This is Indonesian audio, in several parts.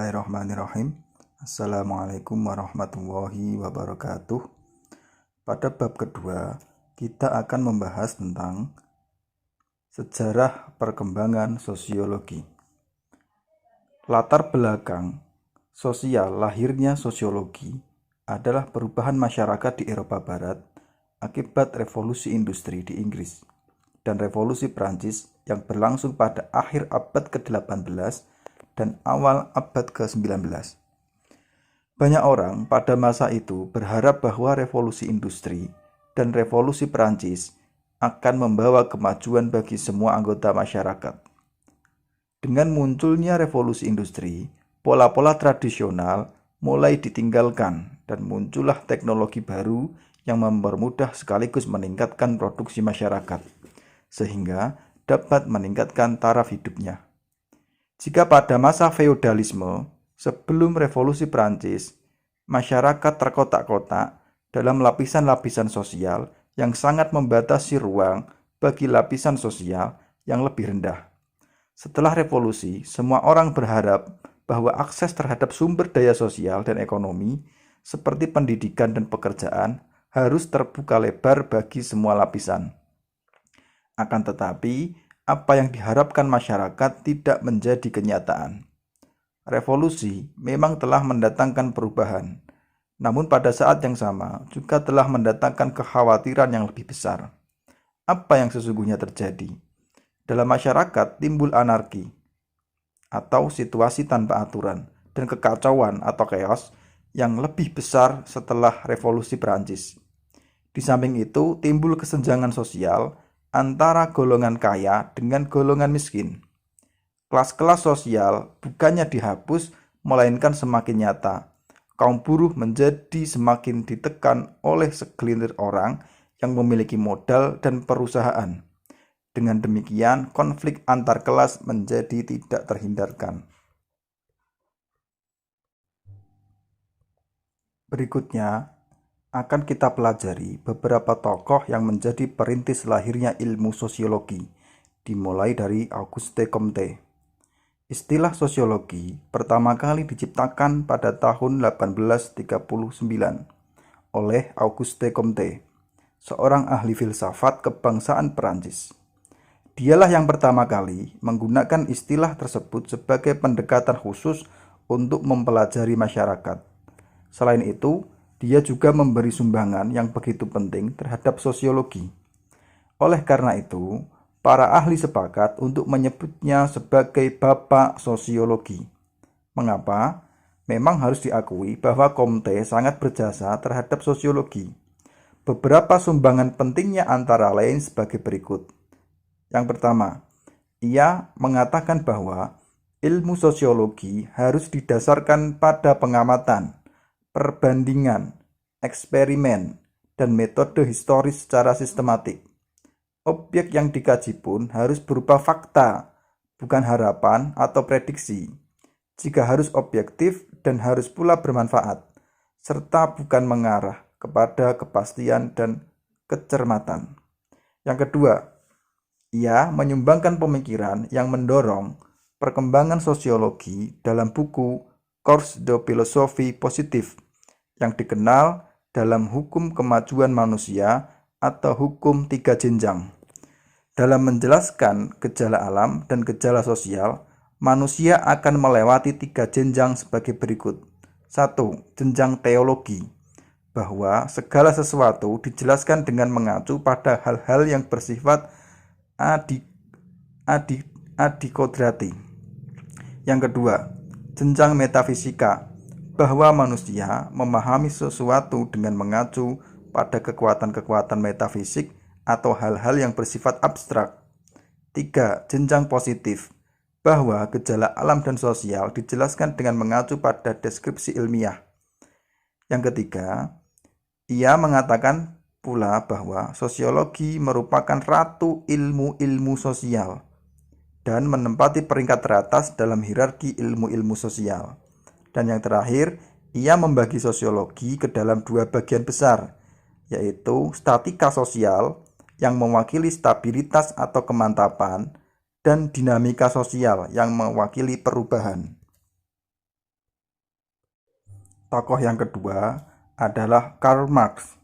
Bismillahirrahmanirrahim. Assalamualaikum warahmatullahi wabarakatuh. Pada bab kedua, kita akan membahas tentang sejarah perkembangan sosiologi. Latar belakang sosial lahirnya sosiologi adalah perubahan masyarakat di Eropa Barat akibat revolusi industri di Inggris dan revolusi Prancis yang berlangsung pada akhir abad ke-18 dan awal abad ke-19. Banyak orang pada masa itu berharap bahwa revolusi industri dan revolusi Prancis akan membawa kemajuan bagi semua anggota masyarakat. Dengan munculnya revolusi industri, pola-pola tradisional mulai ditinggalkan dan muncullah teknologi baru yang mempermudah sekaligus meningkatkan produksi masyarakat, sehingga dapat meningkatkan taraf hidupnya. Jika pada masa feodalisme, sebelum revolusi Prancis, masyarakat terkotak-kotak dalam lapisan-lapisan sosial yang sangat membatasi ruang bagi lapisan sosial yang lebih rendah. Setelah revolusi, semua orang berharap bahwa akses terhadap sumber daya sosial dan ekonomi, seperti pendidikan dan pekerjaan, harus terbuka lebar bagi semua lapisan. Akan tetapi, apa yang diharapkan masyarakat tidak menjadi kenyataan. Revolusi memang telah mendatangkan perubahan, namun pada saat yang sama juga telah mendatangkan kekhawatiran yang lebih besar. Apa yang sesungguhnya terjadi? Dalam masyarakat timbul anarki atau situasi tanpa aturan dan kekacauan atau chaos yang lebih besar setelah revolusi Prancis. Di samping itu timbul kesenjangan sosial antara golongan kaya dengan golongan miskin. Kelas-kelas sosial bukannya dihapus, melainkan semakin nyata. Kaum buruh menjadi semakin ditekan oleh segelintir orang yang memiliki modal dan perusahaan. Dengan demikian, konflik antar kelas menjadi tidak terhindarkan. Berikutnya, akan kita pelajari beberapa tokoh yang menjadi perintis lahirnya ilmu sosiologi, dimulai dari Auguste Comte. Istilah sosiologi pertama kali diciptakan pada tahun 1839 oleh Auguste Comte, seorang ahli filsafat kebangsaan Perancis. Dialah yang pertama kali menggunakan istilah tersebut sebagai pendekatan khusus untuk mempelajari masyarakat. Selain itu, dia juga memberi sumbangan yang begitu penting terhadap sosiologi. Oleh karena itu, para ahli sepakat untuk menyebutnya sebagai Bapak Sosiologi. Mengapa? Memang harus diakui bahwa Comte sangat berjasa terhadap sosiologi. Beberapa sumbangan pentingnya antara lain sebagai berikut. Yang pertama, ia mengatakan bahwa ilmu sosiologi harus didasarkan pada pengamatan, perbandingan, eksperimen, dan metode historis secara sistematik. Objek yang dikaji pun harus berupa fakta, bukan harapan atau prediksi. Jika harus objektif dan harus pula bermanfaat, serta bukan mengarah kepada kepastian dan kecermatan. Yang kedua, ia menyumbangkan pemikiran yang mendorong perkembangan sosiologi dalam buku Cours de Philosophie Positive yang dikenal dalam hukum kemajuan manusia atau hukum 3 jenjang. Dalam menjelaskan gejala alam dan gejala sosial, manusia akan melewati 3 jenjang sebagai berikut. 1. Jenjang teologi, bahwa segala sesuatu dijelaskan dengan mengacu pada hal-hal yang bersifat adikodrati. Yang kedua, jenjang metafisika, bahwa manusia memahami sesuatu dengan mengacu pada kekuatan-kekuatan metafisik atau hal-hal yang bersifat abstrak. 3. Jenjang positif, bahwa gejala alam dan sosial dijelaskan dengan mengacu pada deskripsi ilmiah. Yang ketiga, ia mengatakan pula bahwa sosiologi merupakan ratu ilmu-ilmu sosial dan menempati peringkat teratas dalam hierarki ilmu-ilmu sosial. Dan yang terakhir, ia membagi sosiologi ke dalam 2 bagian besar, yaitu statika sosial yang mewakili stabilitas atau kemantapan dan dinamika sosial yang mewakili perubahan. Tokoh yang kedua adalah Karl Marx.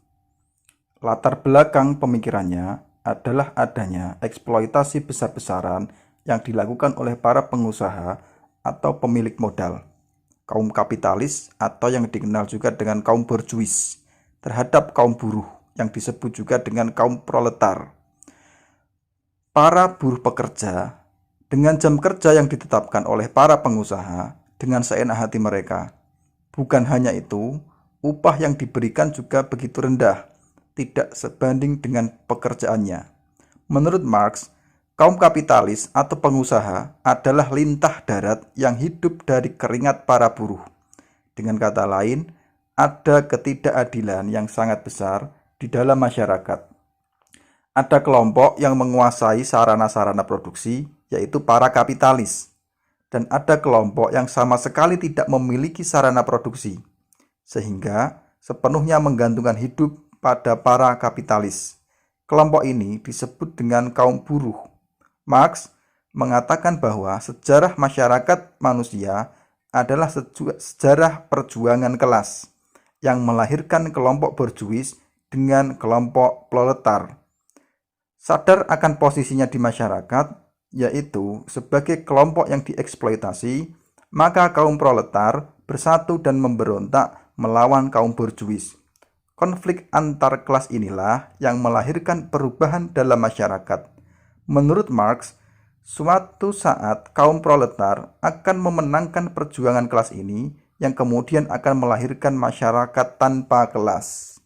Latar belakang pemikirannya adalah adanya eksploitasi besar-besaran yang dilakukan oleh para pengusaha atau pemilik modal, kaum kapitalis atau yang dikenal juga dengan kaum borjuis, terhadap kaum buruh yang disebut juga dengan kaum proletar. Para buruh pekerja dengan jam kerja yang ditetapkan oleh para pengusaha dengan seenak hati mereka. Bukan hanya itu, upah yang diberikan juga begitu rendah, tidak sebanding dengan pekerjaannya. Menurut Marx, kaum kapitalis atau pengusaha adalah lintah darat yang hidup dari keringat para buruh. Dengan kata lain, ada ketidakadilan yang sangat besar di dalam masyarakat. Ada kelompok yang menguasai sarana-sarana produksi, yaitu para kapitalis. Dan ada kelompok yang sama sekali tidak memiliki sarana produksi, sehingga sepenuhnya menggantungkan hidup pada para kapitalis. Kelompok ini disebut dengan kaum buruh. Marx mengatakan bahwa sejarah masyarakat manusia adalah sejarah perjuangan kelas yang melahirkan kelompok borjuis dengan kelompok proletar. Sadar akan posisinya di masyarakat, yaitu sebagai kelompok yang dieksploitasi, maka kaum proletar bersatu dan memberontak melawan kaum borjuis. Konflik antar kelas inilah yang melahirkan perubahan dalam masyarakat. Menurut Marx, suatu saat kaum proletar akan memenangkan perjuangan kelas ini yang kemudian akan melahirkan masyarakat tanpa kelas.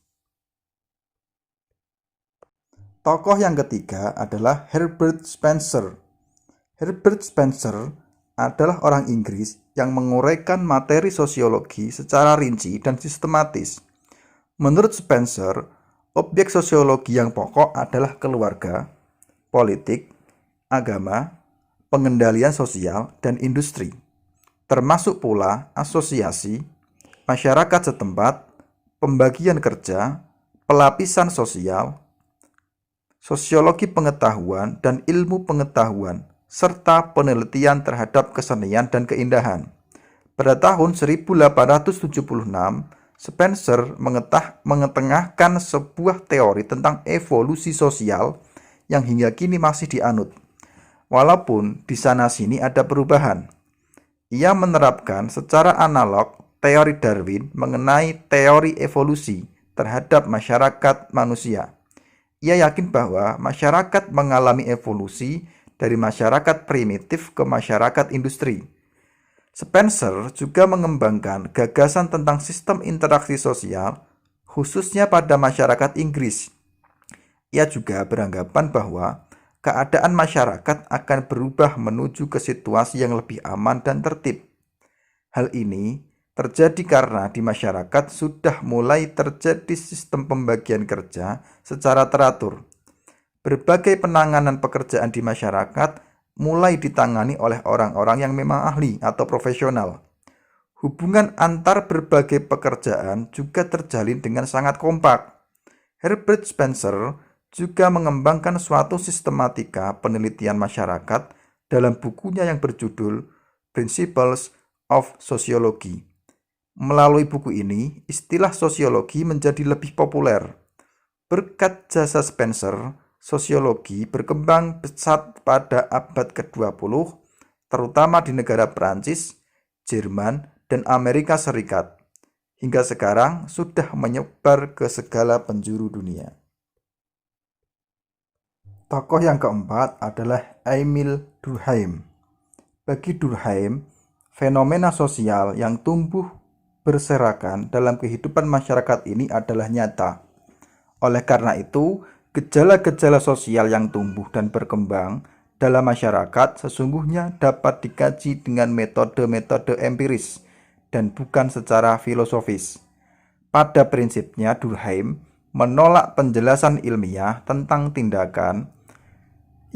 Tokoh yang ketiga adalah Herbert Spencer. Herbert Spencer adalah orang Inggris yang menguraikan materi sosiologi secara rinci dan sistematis. Menurut Spencer, objek sosiologi yang pokok adalah keluarga, politik, agama, pengendalian sosial, dan industri, termasuk pula asosiasi, masyarakat setempat, pembagian kerja, pelapisan sosial, sosiologi pengetahuan dan ilmu pengetahuan, serta penelitian terhadap kesenian dan keindahan. Pada tahun 1876, Spencer mengetengahkan sebuah teori tentang evolusi sosial yang hingga kini masih dianut. Walaupun di sana-sini ada perubahan. Ia menerapkan secara analog teori Darwin mengenai teori evolusi terhadap masyarakat manusia. Ia yakin bahwa masyarakat mengalami evolusi dari masyarakat primitif ke masyarakat industri. Spencer juga mengembangkan gagasan tentang sistem interaksi sosial, khususnya pada masyarakat Inggris. Ia juga beranggapan bahwa keadaan masyarakat akan berubah menuju ke situasi yang lebih aman dan tertib. Hal ini terjadi karena di masyarakat sudah mulai terjadi sistem pembagian kerja secara teratur. Berbagai penanganan pekerjaan di masyarakat mulai ditangani oleh orang-orang yang memang ahli atau profesional. Hubungan antar berbagai pekerjaan juga terjalin dengan sangat kompak. Herbert Spencer juga mengembangkan suatu sistematika penelitian masyarakat dalam bukunya yang berjudul Principles of Sociology. Melalui buku ini, istilah sosiologi menjadi lebih populer. Berkat jasa Spencer, sosiologi berkembang pesat pada abad ke-20, terutama di negara Prancis, Jerman, dan Amerika Serikat. Hingga sekarang sudah menyebar ke segala penjuru dunia. Tokoh yang keempat adalah Emil Durkheim. Bagi Durkheim, fenomena sosial yang tumbuh berserakan dalam kehidupan masyarakat ini adalah nyata. Oleh karena itu, gejala-gejala sosial yang tumbuh dan berkembang dalam masyarakat sesungguhnya dapat dikaji dengan metode-metode empiris dan bukan secara filosofis. Pada prinsipnya, Durkheim menolak penjelasan ilmiah tentang tindakan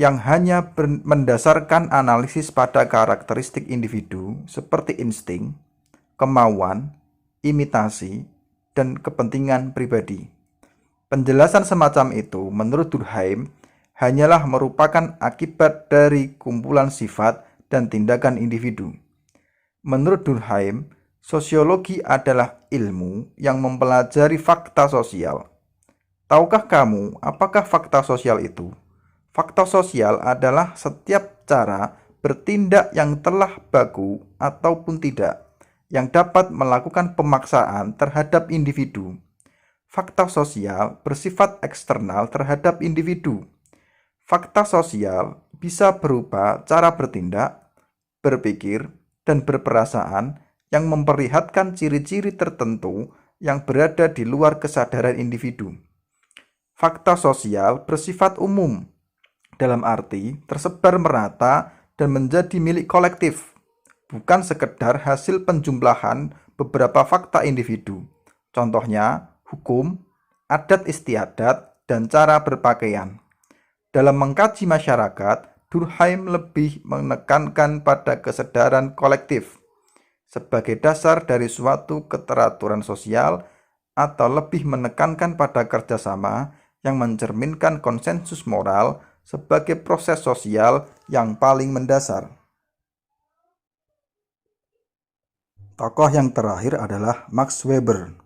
yang hanya mendasarkan analisis pada karakteristik individu seperti insting, kemauan, imitasi, dan kepentingan pribadi. Penjelasan semacam itu menurut Durkheim hanyalah merupakan akibat dari kumpulan sifat dan tindakan individu. Menurut Durkheim, Sosiologi adalah ilmu yang mempelajari fakta sosial. Tahukah kamu apakah fakta sosial itu? Fakta sosial adalah setiap cara bertindak yang telah baku ataupun tidak, yang dapat melakukan pemaksaan terhadap individu. Fakta sosial bersifat eksternal terhadap individu. Fakta sosial bisa berupa cara bertindak, berpikir, dan berperasaan yang memperlihatkan ciri-ciri tertentu yang berada di luar kesadaran individu. Fakta sosial bersifat umum, dalam arti tersebar merata dan menjadi milik kolektif, bukan sekedar hasil penjumlahan beberapa fakta individu. Contohnya, hukum, adat istiadat, dan cara berpakaian. Dalam mengkaji masyarakat, Durkheim lebih menekankan pada kesadaran kolektif sebagai dasar dari suatu keteraturan sosial, atau lebih menekankan pada kerjasama yang mencerminkan konsensus moral sebagai proses sosial yang paling mendasar. Tokoh yang terakhir adalah Max Weber.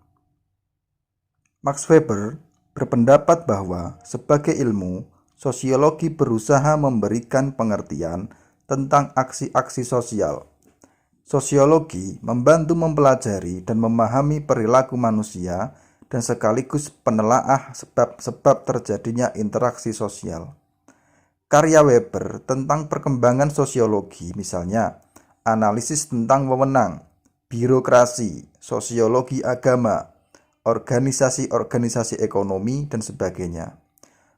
Max Weber berpendapat bahwa sebagai ilmu, sosiologi berusaha memberikan pengertian tentang aksi-aksi sosial. Sosiologi membantu mempelajari dan memahami perilaku manusia dan sekaligus penelaah sebab-sebab terjadinya interaksi sosial. Karya Weber tentang perkembangan sosiologi, misalnya analisis tentang wewenang, birokrasi, sosiologi agama, organisasi-organisasi ekonomi, dan sebagainya.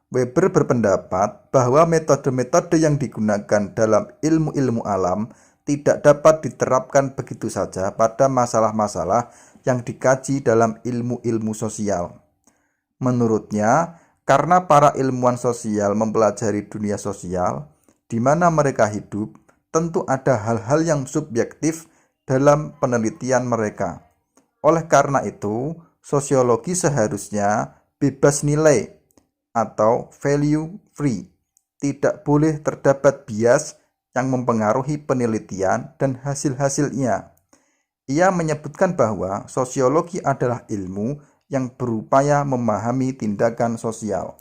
Weber berpendapat bahwa metode-metode yang digunakan dalam ilmu-ilmu alam tidak dapat diterapkan begitu saja pada masalah-masalah yang dikaji dalam ilmu-ilmu sosial. Menurutnya, karena para ilmuwan sosial mempelajari dunia sosial di mana mereka hidup, tentu ada hal-hal yang subjektif dalam penelitian mereka. Oleh karena itu, sosiologi seharusnya bebas nilai atau value free. Tidak boleh terdapat bias yang mempengaruhi penelitian dan hasil-hasilnya. Ia menyebutkan bahwa sosiologi adalah ilmu yang berupaya memahami tindakan sosial.